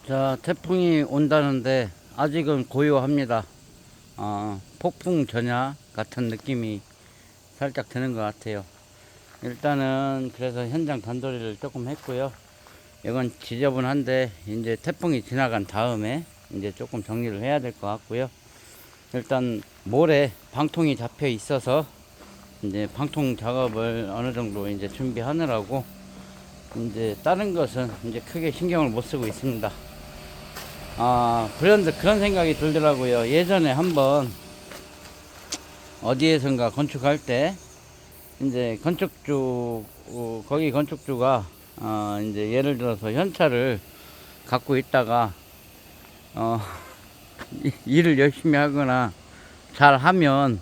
자, 태풍이 온다는데 아직은 고요합니다. 폭풍 전야 같은 느낌이 살짝 드는 것 같아요. 일단은 그래서 현장 단도리를 조금 했고요. 이건 지저분한데 이제 태풍이 지나간 다음에 이제 조금 정리를 해야 될 것 같고요. 일단 모래 방통이 잡혀 있어서 이제 방통 작업을 어느 정도 이제 준비하느라고 이제 다른 것은 이제 크게 신경을 못 쓰고 있습니다. 브랜드 그런 생각이 들더라고요. 예전에 한번 어디에선가 건축할 때 이제 건축주 거기 건축주가 이제 예를 들어서 현찰을 갖고 있다가 어 일을 열심히 하거나 잘 하면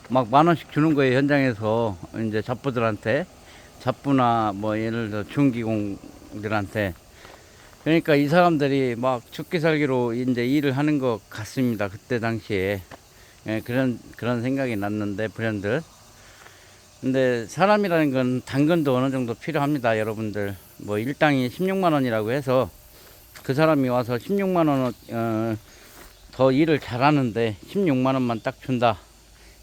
막 10,000원씩 주는 거예요. 현장에서 이제 잡부들한테, 잡부나 뭐 예를 들어 중기공들한테. 그러니까 이 사람들이 막 죽기 살기로 이제 일을 하는 것 같습니다. 그때 당시에. 예, 그런 생각이 났는데, 불현듯. 근데 사람이라는 건 당근도 어느 정도 필요합니다, 여러분들. 뭐 일당이 16만 원이라고 해서 그 사람이 와서 16만 원, 더 일을 잘하는데 16만 원만 딱 준다.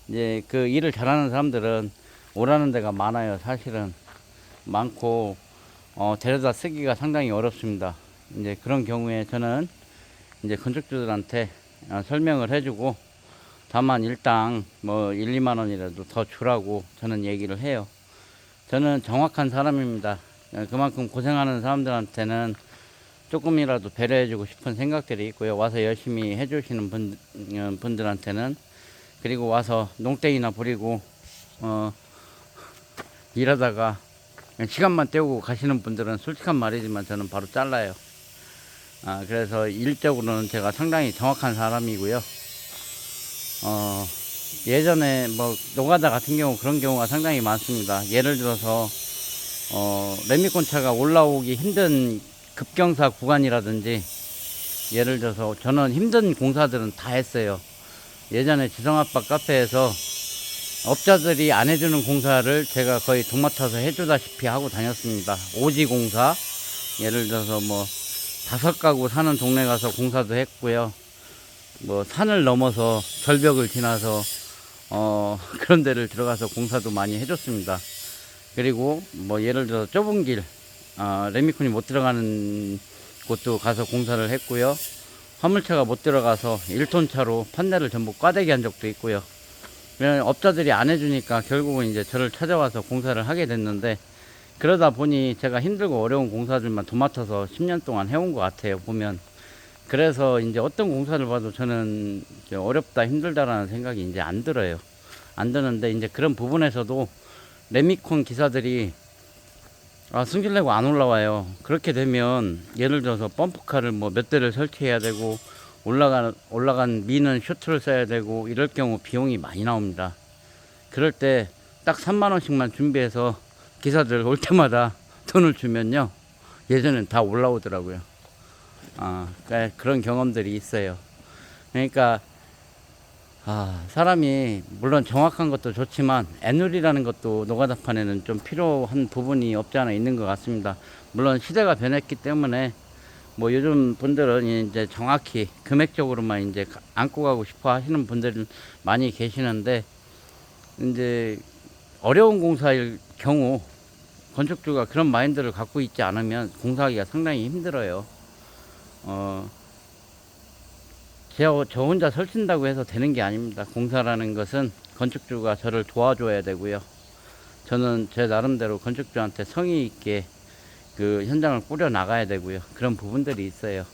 이제 그 일을 잘하는 사람들은 오라는 데가 많아요. 사실은 많고, 데려다 쓰기가 상당히 어렵습니다. 이제 그런 경우에 저는 이제 건축주들한테 설명을 해주고, 다만 일당 뭐 1, 2만 원이라도 더 주라고 저는 얘기를 해요. 저는 정확한 사람입니다. 그만큼 고생하는 사람들한테는 조금이라도 배려해주고 싶은 생각들이 있고요. 와서 열심히 해주시는 분들한테는, 그리고 와서 농땡이나 부리고 일하다가 시간만 때우고 가시는 분들은 솔직한 말이지만 저는 바로 잘라요. 그래서 일적으로는 제가 상당히 정확한 사람이고요. 예전에 뭐 노가다 같은 경우 그런 경우가 상당히 많습니다. 예를 들어서 레미콘차가 올라오기 힘든 급경사 구간이라든지, 예를 들어서 저는 힘든 공사들은 다 했어요. 예전에 지성아빠 카페에서 업자들이 안 해주는 공사를 제가 거의 도맡아서 해주다시피 하고 다녔습니다. 오지 공사, 예를 들어서 뭐 5가구 사는 동네 가서 공사도 했고요. 뭐 산을 넘어서 절벽을 지나서 그런 데를 들어가서 공사도 많이 해줬습니다. 그리고 뭐 예를 들어 좁은 길, 레미콘이 못 들어가는 곳도 가서 공사를 했고요. 화물차가 못 들어가서 1톤 차로 판넬을 전부 꽈대기 한 적도 있고요. 업자들이 안 해주니까 결국은 이제 저를 찾아와서 공사를 하게 됐는데, 그러다 보니 제가 힘들고 어려운 공사들만 도맡아서 10년 동안 해온 것 같아요, 보면. 그래서 이제 어떤 공사를 봐도 저는 어렵다, 힘들다라는 생각이 이제 안 들어요. 안 드는데, 이제 그런 부분에서도 레미콘 기사들이 승질내고 안 올라와요. 그렇게 되면 예를 들어서 펌프카를 뭐 몇 대를 설치해야 되고, 올라간 미는 슈트를 써야 되고, 이럴 경우 비용이 많이 나옵니다. 그럴 때 딱 3만 원씩만 준비해서 기사들 올 때마다 돈을 주면요, 예전엔 다 올라오더라고요. 그러니까 그런 경험들이 있어요. 그러니까 사람이 물론 정확한 것도 좋지만 애누리라는 것도 노가다판에는 좀 필요한 부분이 없지 않아 있는 것 같습니다. 물론 시대가 변했기 때문에 뭐 요즘 분들은 이제 정확히 금액적으로만 이제 안고 가고 싶어 하시는 분들은 많이 계시는데, 이제 어려운 공사일 경우 건축주가 그런 마인드를 갖고 있지 않으면 공사하기가 상당히 힘들어요. 저 혼자 설친다고 해서 되는 게 아닙니다. 공사라는 것은 건축주가 저를 도와줘야 되고요. 저는 제 나름대로 건축주한테 성의 있게 그 현장을 꾸려 나가야 되고요. 그런 부분들이 있어요.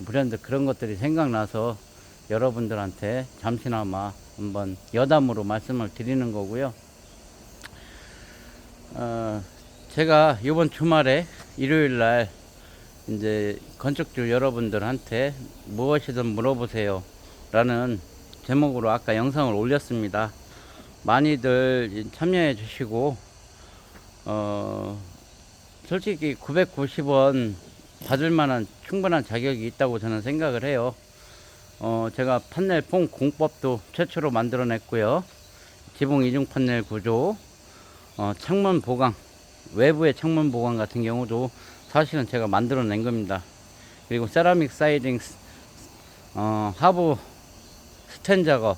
불현듯 그런 것들이 생각나서 여러분들한테 잠시나마 한번 여담으로 말씀을 드리는 거고요. 제가 이번 주말에 일요일 날 이제 건축주 여러분들한테 무엇이든 물어보세요 라는 제목으로 아까 영상을 올렸습니다. 많이들 참여해 주시고, 솔직히 990원 받을 만한 충분한 자격이 있다고 저는 생각을 해요. 제가 판넬 폼 공법도 최초로 만들어냈고요. 지붕 이중 판넬 구조, 창문 보강, 외부의 창문 보강 같은 경우도 사실은 제가 만들어낸 겁니다. 그리고 세라믹 사이딩, 하부 스텐 작업,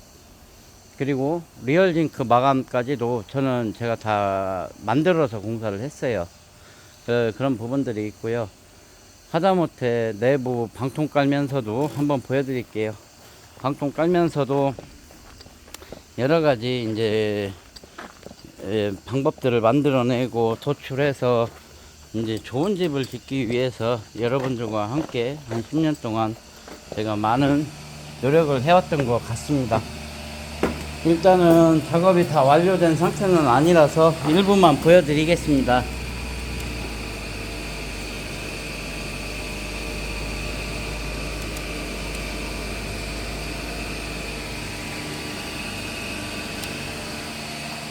그리고 리얼징크 마감까지도 저는 제가 다 만들어서 공사를 했어요. 그런 부분들이 있고요. 하다못해 내부 방통 깔면서도 한번 보여드릴게요. 방통 깔면서도 여러가지 이제 방법들을 만들어내고 도출해서 이제 좋은 집을 짓기 위해서 여러분들과 함께 한 10년 동안 제가 많은 노력을 해왔던 것 같습니다. 일단은 작업이 다 완료된 상태는 아니라서 일부만 보여드리겠습니다.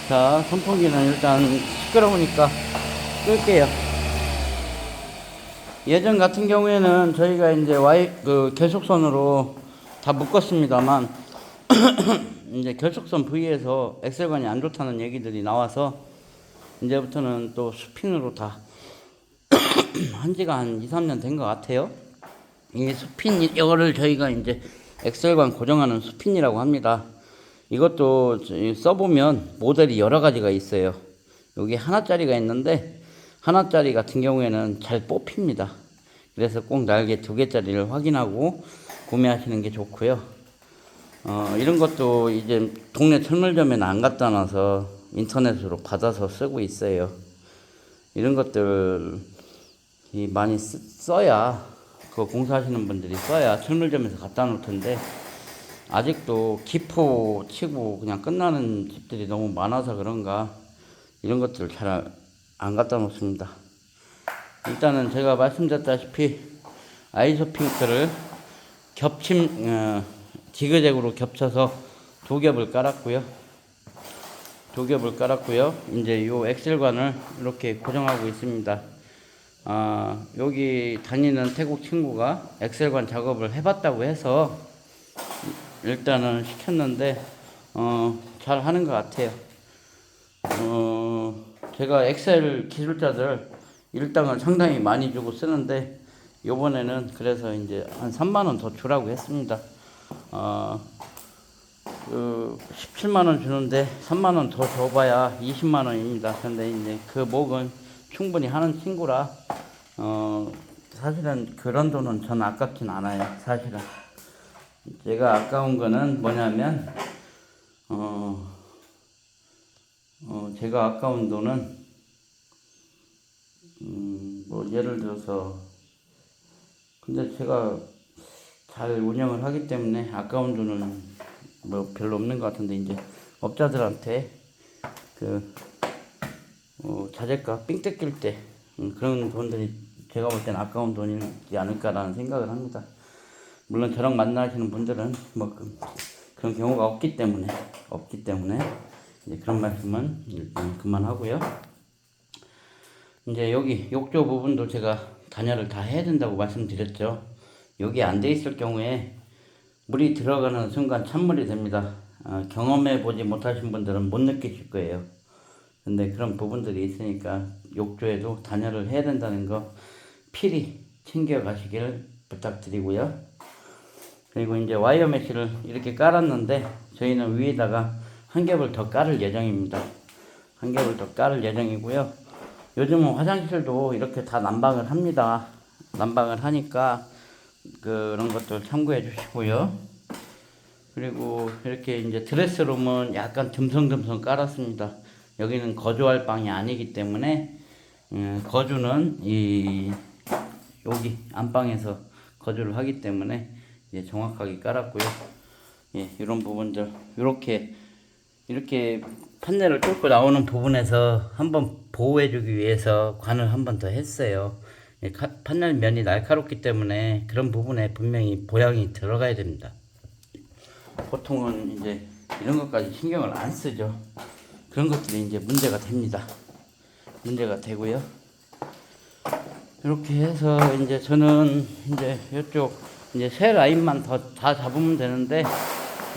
자, 선풍기는 일단 시끄러우니까 끌게요. 예전 같은 경우에는 저희가 이제 결속선으로 다 묶었습니다만 이제 결속선 부위에서 엑셀관이 안 좋다는 얘기들이 나와서 이제부터는 또 수핀으로 다 한지가 한 2, 3년 된 것 같아요. 이 수핀, 이거를 저희가 이제 엑셀관 고정하는 수핀이라고 합니다. 이것도 써보면 모델이 여러 가지가 있어요. 여기 하나짜리가 있는데 하나짜리 같은 경우에는 잘 뽑힙니다. 그래서 꼭 날개 2개짜리를 확인하고 구매하시는 게 좋고요. 이런 것도 이제 동네 철물점에는 안 갖다 놔서 인터넷으로 받아서 쓰고 있어요. 이런 것들 많이 써야, 그 공사하시는 분들이 써야 철물점에서 갖다 놓을 텐데 아직도 기포 치고 그냥 끝나는 집들이 너무 많아서 그런가 이런 것들을 잘 안 갖다 놓습니다. 일단은 제가 말씀드렸다시피 아이소핑크를 지그재그로 겹쳐서 2겹을 깔았고요. 2겹을 깔았고요. 이제 요 엑셀관을 이렇게 고정하고 있습니다. 여기 다니는 태국 친구가 엑셀관 작업을 해봤다고 해서 일단은 시켰는데 잘 하는 것 같아요. 제가 엑셀 기술자들 일당을 상당히 많이 주고 쓰는데 요번에는 그래서 이제 한 3만원 더 주라고 했습니다. 17만원 주는데 3만원 더 줘봐야 20만원입니다. 근데 이제 그 목은 충분히 하는 친구라 사실은 그런 돈은 전 아깝진 않아요. 사실은 제가 아까운 거는 뭐냐면 제가 아까운 돈은 뭐 예를 들어서 근데 제가 잘 운영을 하기 때문에 아까운 돈은 뭐 별로 없는 것 같은데 이제 업자들한테 자재가 삥 뜯길 때 그런 돈들이 제가 볼 때는 아까운 돈이지 않을까라는 생각을 합니다. 물론 저랑 만나시는 분들은 뭐 그런 경우가 없기 때문에 이제 그런 말씀은 일단 그만하고요. 이제 여기 욕조 부분도 제가 단열을 다 해야 된다고 말씀드렸죠. 여기 안 돼 있을 경우에 물이 들어가는 순간 찬물이 됩니다. 경험해 보지 못하신 분들은 못 느끼실 거예요. 근데 그런 부분들이 있으니까 욕조에도 단열을 해야 된다는 거 필히 챙겨 가시기를 부탁드리고요. 그리고 이제 와이어 메쉬를 이렇게 깔았는데 저희는 위에다가 한 겹을 더 깔을 예정입니다. 한 겹을 더 깔을 예정이고요. 요즘은 화장실도 이렇게 다 난방을 합니다. 난방을 하니까 그런 것들 참고해 주시고요. 그리고 이렇게 이제 드레스룸은 약간 듬성듬성 깔았습니다. 여기는 거주할 방이 아니기 때문에 거주는 여기 안방에서 거주를 하기 때문에 이제 정확하게 깔았고요. 예, 이런 부분들 이렇게 판넬을 뚫고 나오는 부분에서 한번 보호해주기 위해서 관을 한 번 더 했어요. 예, 판넬 면이 날카롭기 때문에 그런 부분에 분명히 보양이 들어가야 됩니다. 보통은 이제 이런 것까지 신경을 안 쓰죠. 그런 것들이 이제 문제가 됩니다. 문제가 되고요. 이렇게 해서 이제 저는 이제 이쪽 이제 새 라인만 다 잡으면 되는데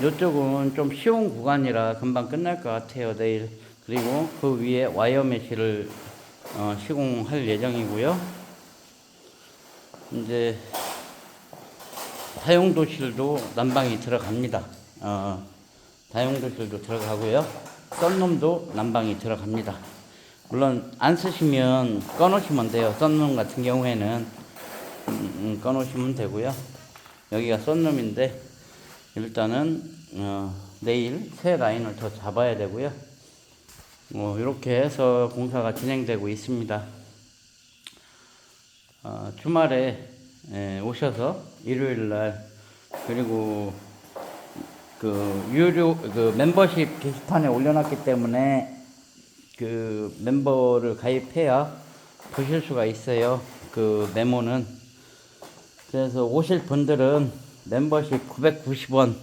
이쪽은 좀 쉬운 구간이라 금방 끝날 것 같아요. 내일. 그리고 그 위에 와이어 메쉬를 시공할 예정이고요. 이제 다용도실도 난방이 들어갑니다. 다용도실도 들어가고요. 썬룸도 난방이 들어갑니다. 물론 안 쓰시면 꺼놓으시면 돼요. 썬룸 같은 경우에는 꺼놓으시면 되고요. 여기가 썬룸인데 일단은 내일 새 라인을 더 잡아야 되고요. 이렇게 해서 공사가 진행되고 있습니다. 주말에 오셔서 일요일날 그리고 그 유료 그 멤버십 게시판에 올려놨기 때문에 그 멤버를 가입해야 보실 수가 있어요. 그 메모는. 그래서 오실 분들은 멤버십 990원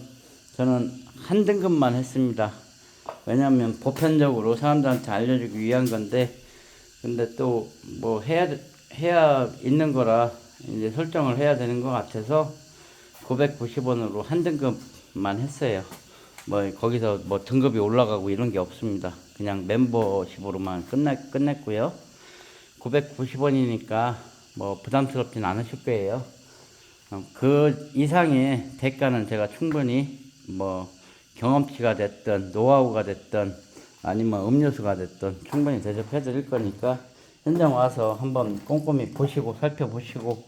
저는 한 등급만 했습니다. 왜냐면 보편적으로 사람들한테 알려주기 위한 건데, 근데 또 뭐 해야 있는 거라 이제 설정을 해야 되는 것 같아서 990원으로 한 등급만 했어요. 뭐 거기서 뭐 등급이 올라가고 이런 게 없습니다. 그냥 멤버십으로만 끝냈고요. 990원이니까 뭐 부담스럽진 않으실 거예요. 그 이상의 대가는 제가 충분히 뭐 경험치가 됐든 노하우가 됐든 아니면 음료수가 됐든 충분히 대접해 드릴 거니까 현장 와서 한번 꼼꼼히 보시고 살펴보시고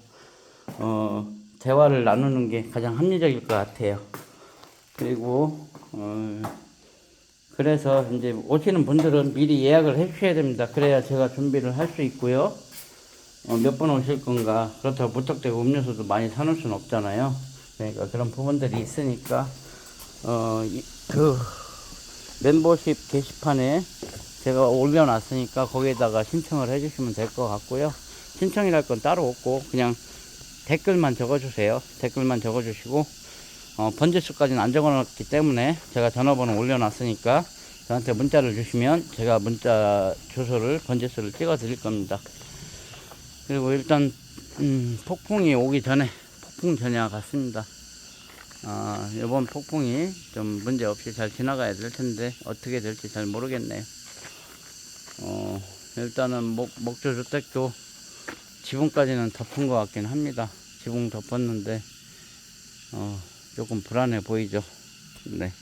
대화를 나누는 게 가장 합리적일 것 같아요. 그리고 그래서 이제 오시는 분들은 미리 예약을 해 주셔야 됩니다. 그래야 제가 준비를 할 수 있고요. 몇 분 오실 건가, 그렇다고 무턱대고 음료수도 많이 사놓을 수는 없잖아요. 그러니까 그런 부분들이 있으니까 그 멤버십 게시판에 제가 올려놨으니까 거기에다가 신청을 해주시면 될 것 같고요. 신청이랄 건 따로 없고 그냥 댓글만 적어주세요. 댓글만 적어주시고 번지수까지는 안 적어놨기 때문에 제가 전화번호 올려놨으니까 저한테 문자를 주시면 제가 문자 주소를 번지수를 찍어 드릴 겁니다. 그리고 일단 폭풍이 오기 전에 폭풍 전야 같습니다. 이번 폭풍이 좀 문제 없이 잘 지나가야 될 텐데 어떻게 될지 잘 모르겠네요. 일단은 목조주택도 지붕까지는 덮은 것 같긴 합니다. 지붕 덮었는데 조금 불안해 보이죠. 네.